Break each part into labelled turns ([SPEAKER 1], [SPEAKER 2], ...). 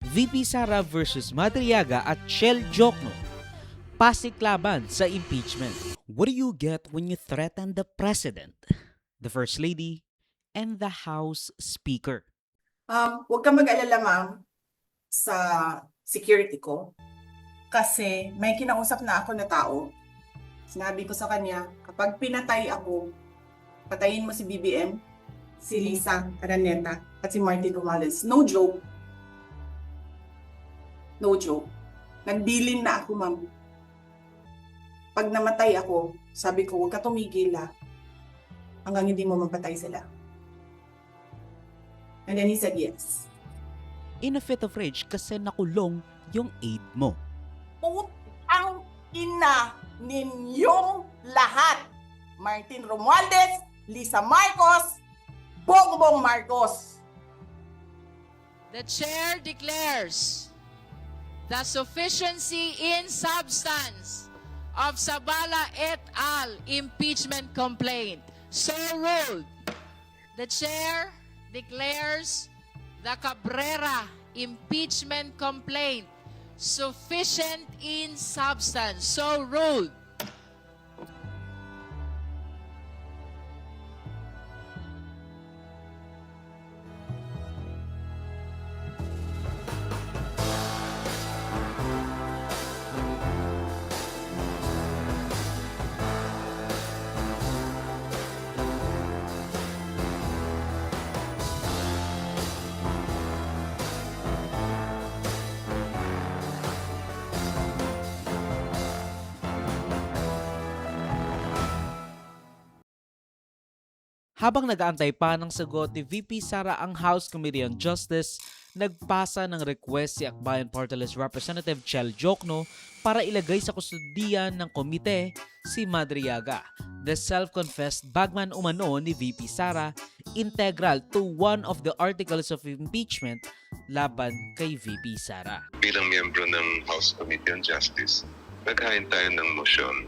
[SPEAKER 1] VP Sara versus Madriaga at Chel Jokno. Pasiklaban sa impeachment. What do you get when you threaten the President, the First Lady, and the House Speaker?
[SPEAKER 2] Huwag kang mag-alala, ma'am, sa security ko. Kasi may kinausap na ako na tao. Sinabi ko sa kanya, kapag pinatay ako, patayin mo si BBM, si Lisa Araneta, at si Martin Romualdez. No joke. No joke. Nagbilin na ako, ma'am. Pag namatay ako, sabi ko, huwag ka tumigil hanggang hindi mo mapatay sila. And then he said yes.
[SPEAKER 1] In a fit of rage kasi nakulong yung aide mo.
[SPEAKER 2] Putang ina ninyong lahat. Martin Romualdez, Lisa Marcos, Bongbong Marcos.
[SPEAKER 3] The chair declares the sufficiency in substance of Zabala et al. Impeachment complaint. So ruled. The chair declares the Cabrera impeachment complaint sufficient in substance. So ruled.
[SPEAKER 1] Habang nag-aantay pa ng sagot ni VP Sara ang House Committee on Justice, nagpasa ng request si Akbayan Party List Representative Chel Jokno para ilagay sa kustudiyan ng komite si Madriaga, the self-confessed bagman umano ni VP Sara, integral to one of the articles of impeachment laban kay VP Sara.
[SPEAKER 4] Bilang miyembro ng House Committee on Justice, naghain tayo ng motion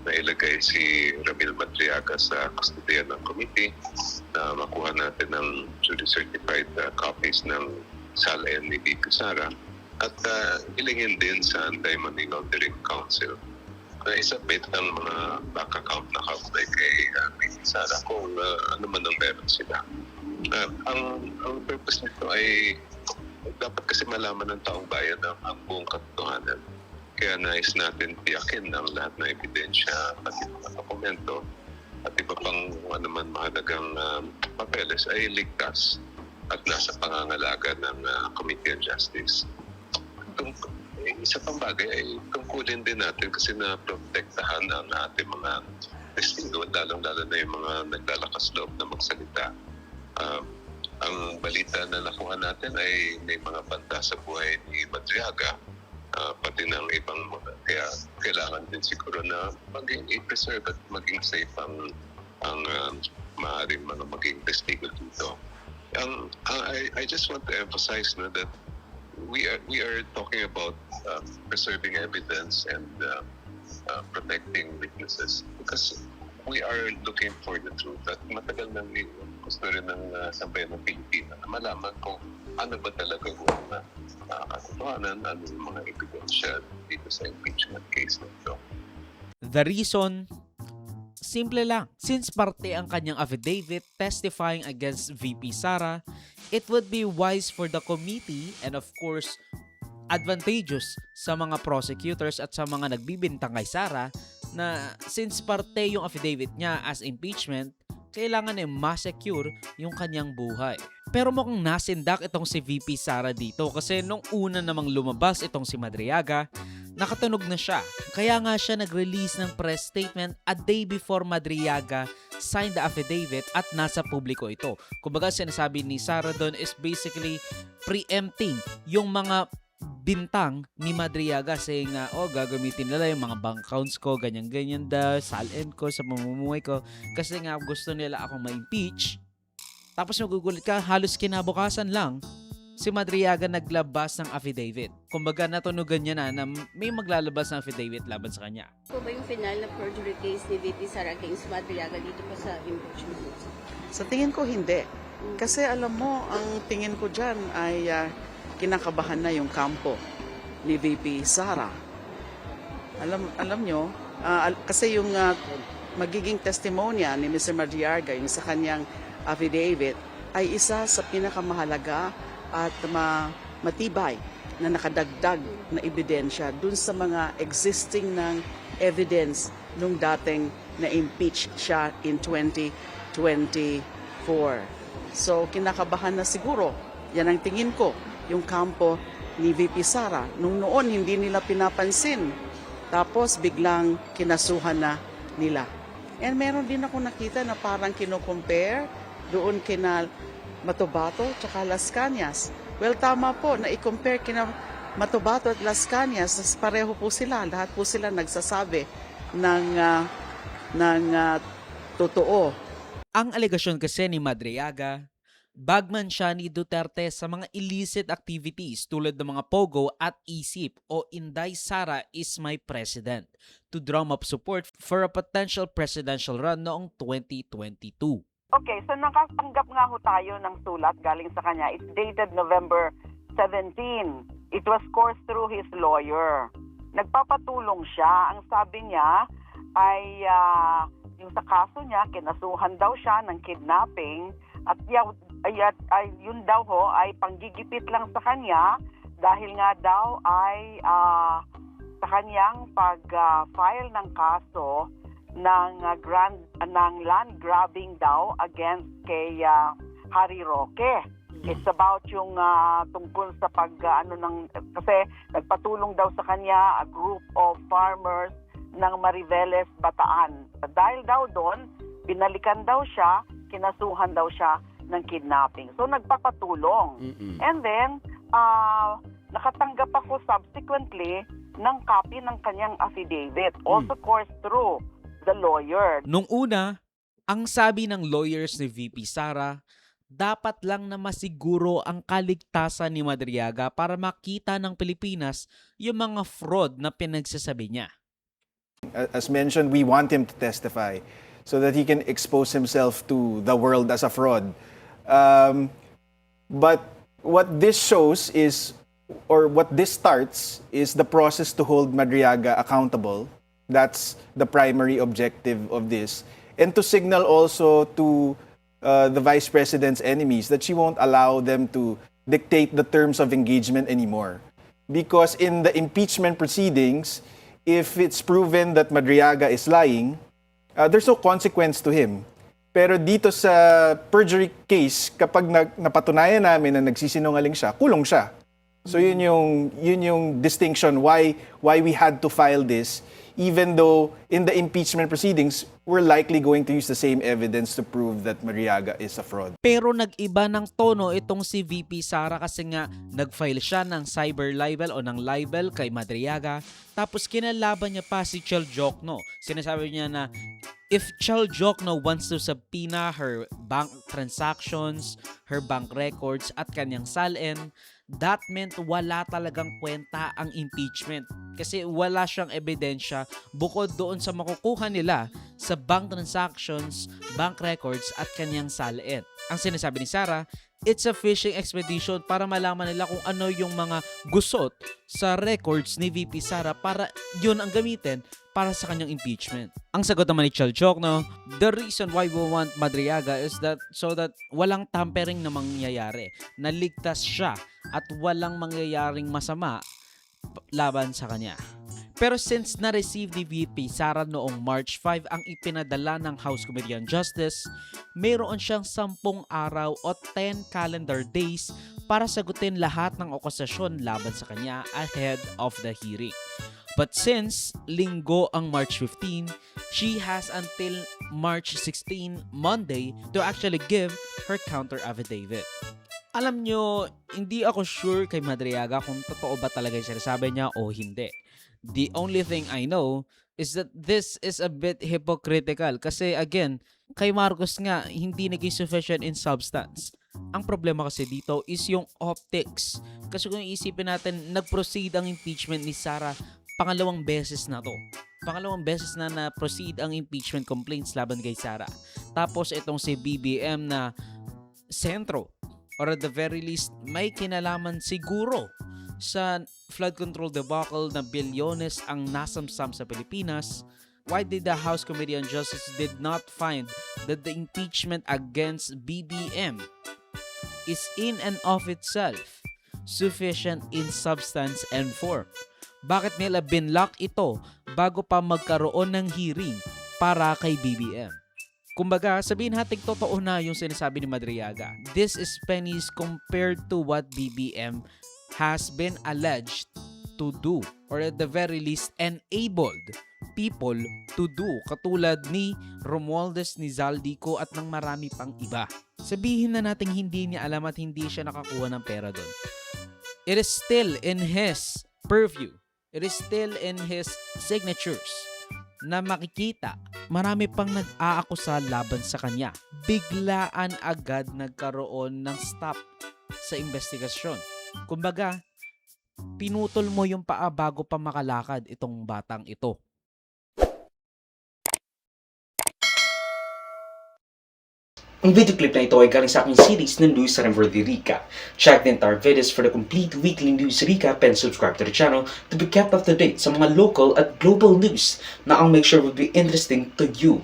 [SPEAKER 4] na ilagay si Ramil Madriaga sa kustodiyan ng committee, na makuha natin ng duly certified copies ng SALN ni VP Sara, at ilingin din sa Anti-Money Laundering Council na isubmit ang mga bank account na kaugnay kay VP Sara kung ano man ang meron sila. Ang purpose nito ay dapat kasi malaman ng taong bayan ang buong katotohanan. Kaya nais natin tiyakin ang lahat ng ebidensya, pati mga dokumento, at iba pang anuman mahalagang papeles ay ligtas at nasa pangangalaga ng Committee on Justice. Isa pang bagay ay tungkulin din natin kasi na-protektahan ang ating mga testigo, lalong-lalo na yung mga naglalakas loob na magsalita. Ang balita na nakuha natin ay may mga banta sa buhay ni Madriaga, pati ng ibang mga. Kaya kailangan din siguro na maging i-preserve at maging safe ang maaaring mga maging testigo dito. I just want to emphasize that we are talking about preserving evidence and protecting witnesses because we are looking for the truth. At matagal nang gusto rin ng sambayan ng Pilipinas na malaman kung ano ba talaga yung katotohanan, ano yung mga ebidensya dito sa impeachment case nito.
[SPEAKER 1] The reason, simple lang. Since parte ang kanyang affidavit testifying against VP Sara, it would be wise for the committee and of course, advantageous sa mga prosecutors at sa mga nagbibintang kay Sara na since parte yung affidavit niya as impeachment, kailangan ma-secure yung kanyang buhay. Pero mukhang nasindak itong si VP Sara dito kasi nung una namang lumabas itong si Madriaga, nakatunog na siya. Kaya nga siya nag-release ng press statement a day before Madriaga signed the affidavit at nasa publiko ito. Kumbaga sinasabi ni Sara doon is basically preempting yung mga bintang ni Madriaga saying na gagamitin nila yung mga bank accounts ko, ganyan-ganyan daw, SALN ko sa mamumuhay ko kasi nga gusto nila akong ma-impeach. Tapos magugulat ka, halos kinabukasan lang si Madriaga naglabas ng affidavit. Kumbaga natunugan niya na may maglalabas ng affidavit laban sa kanya.
[SPEAKER 5] Po ba yung final na perjury case ni VP Sara against Madriaga dito pa sa impeachment?
[SPEAKER 6] Sa tingin ko hindi. Kasi alam mo, ang tingin ko dyan ay kinakabahan na yung kampo ni VP Sara. Alam nyo, kasi yung magiging testimonya ni Mr. Madriaga, yung sa kanyang affidavit, ay isa sa pinakamahalaga at matibay na nakadagdag na ebidensya dun sa mga existing ng evidence nung dating na-impeach siya in 2024. So, kinakabahan na siguro. Yan ang tingin ko, yung kampo ni VP Sara. Nung noon, hindi nila pinapansin. Tapos, biglang kinasuhan na nila. And meron din ako nakita na parang kino-compare doon kina Matobato tsaka Las Cañas. Well, tama po na i-compare kina Matobato at Las Cañas. Pareho po sila. Lahat po sila nagsasabi ng totoo.
[SPEAKER 1] Ang alegasyon kasi ni Madriaga, bagman siya ni Duterte sa mga illicit activities tulad ng mga POGO at ISIP o Inday Sara is my president to drum up support for a potential presidential run noong 2022.
[SPEAKER 6] Okay, so nakatanggap nga ho tayo ng sulat galing sa kanya. It's dated November 17. It was coursed through his lawyer. Nagpapatulong siya. Ang sabi niya ay yung sa kaso niya, kinasuhan daw siya ng kidnapping at yun daw ho ay panggigipit lang sa kanya dahil nga daw ay sa kanyang pag-file ng kaso ng land grabbing daw against kay Harry Roque. It's about yung tungkol sa kasi nagpatulong daw sa kanya a group of farmers ng Mariveles, Bataan. Dahil daw doon, binalikan daw siya, kinasuhan daw siya ng kidnapping. So nagpapatulong. And then, nakatanggap ako subsequently ng copy ng kanyang affidavit. Also coursed through the lawyer.
[SPEAKER 1] Nung una, ang sabi ng lawyers ni VP Sara, dapat lang na masiguro ang kaligtasan ni Madriaga para makita ng Pilipinas yung mga fraud na pinagsasabi niya.
[SPEAKER 7] As mentioned, we want him to testify so that he can expose himself to the world as a fraud. But what this shows is, or what this starts, is the process to hold Madriaga accountable. That's the primary objective of this. And to signal also to the Vice President's enemies that she won't allow them to dictate the terms of engagement anymore. Because in the impeachment proceedings, if it's proven that Madriaga is lying, there's no consequence to him. Pero dito sa perjury case, kapag napatunayan namin na nagsisinungaling siya, kulong siya. So yun yung distinction why we had to file this, even though in the impeachment proceedings, we're likely going to use the same evidence to prove that Madriaga is a fraud.
[SPEAKER 1] Pero nag-iba ng tono itong si VP Sara kasi nga nag-file siya ng cyber libel o ng libel kay Madriaga. Tapos kinalaban niya pa si Chel Jokno. Sinasabi niya na if Chel Jokno wants to subpoena her bank transactions, her bank records at kanyang salin, that meant wala talagang kwenta ang impeachment. Kasi wala siyang ebidensya bukod doon sa makukuha nila sa bank transactions, bank records at kanyang salin. Ang sinasabi ni Sara, it's a fishing expedition para malaman nila kung ano yung mga gusot sa records ni VP Sara para yun ang gamitin para sa kanyang impeachment. Ang sagot naman ni Chel Jokno, the reason why we want Madriaga is that so that walang tampering na mangyayari. Naligtas siya at walang mangyayaring masama laban sa kanya. Pero since na-receive ni VP Sara noong March 5 ang ipinadala ng House Committee on Justice, mayroon siyang 10 araw o 10 calendar days para sagutin lahat ng akusasyon laban sa kanya ahead of the hearing. But since linggo ang March 15, she has until March 16, Monday, to actually give her counter affidavit. Alam nyo, hindi ako sure kay Madriaga kung totoo ba talaga yung sinasabi niya o hindi. The only thing I know is that this is a bit hypocritical kasi again, kay Marcos nga, hindi naging sufficient in substance. Ang problema kasi dito is yung optics. Kasi kung iisipin natin, nag-proceed ang impeachment ni Sara pangalawang beses na to. Pangalawang beses na na-proceed ang impeachment complaints laban kay Sara. Tapos itong si BBM na sentro or at the very least may kinalaman siguro sa flood control debacle na bilyones ang nasamsam sa Pilipinas, why did the House Committee on Justice did not find that the impeachment against BBM is in and of itself sufficient in substance and form? Bakit nila binlock ito bago pa magkaroon ng hearing para kay BBM? Kumbaga, sabihin natin totoo na yung sinasabi ni Madriaga. This is pennies compared to what BBM has been alleged to do, or at the very least enabled people to do, katulad ni Romualdez, ni Zaldico at ng marami pang iba. Sabihin na natin hindi niya alam at hindi siya nakakuha ng pera doon. It is still in his purview. It is still in his signatures na makikita marami pang nag-aakusa laban sa kanya. Biglaan agad nagkaroon ng stop sa investigasyon. Kumbaga, pinutol mo yung paa bago pa makalakad itong batang ito.
[SPEAKER 8] Ang video clip na ito ay galing sa aking series ng News sa Renver Recap. Check the entire videos for the complete weekly news recap and subscribe to the channel to be kept up to date sa mga local at global news na I'll make sure will be interesting to you.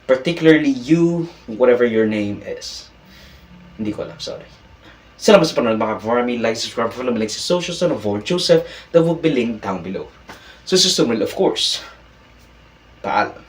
[SPEAKER 8] Particularly you, whatever your name is. Hindi ko alam, sorry. Salamat sa panonood mga kaparami. Like, subscribe, follow me like sa socials and avoid Joseph that will be linked down below. So, susunod of course. Paalam.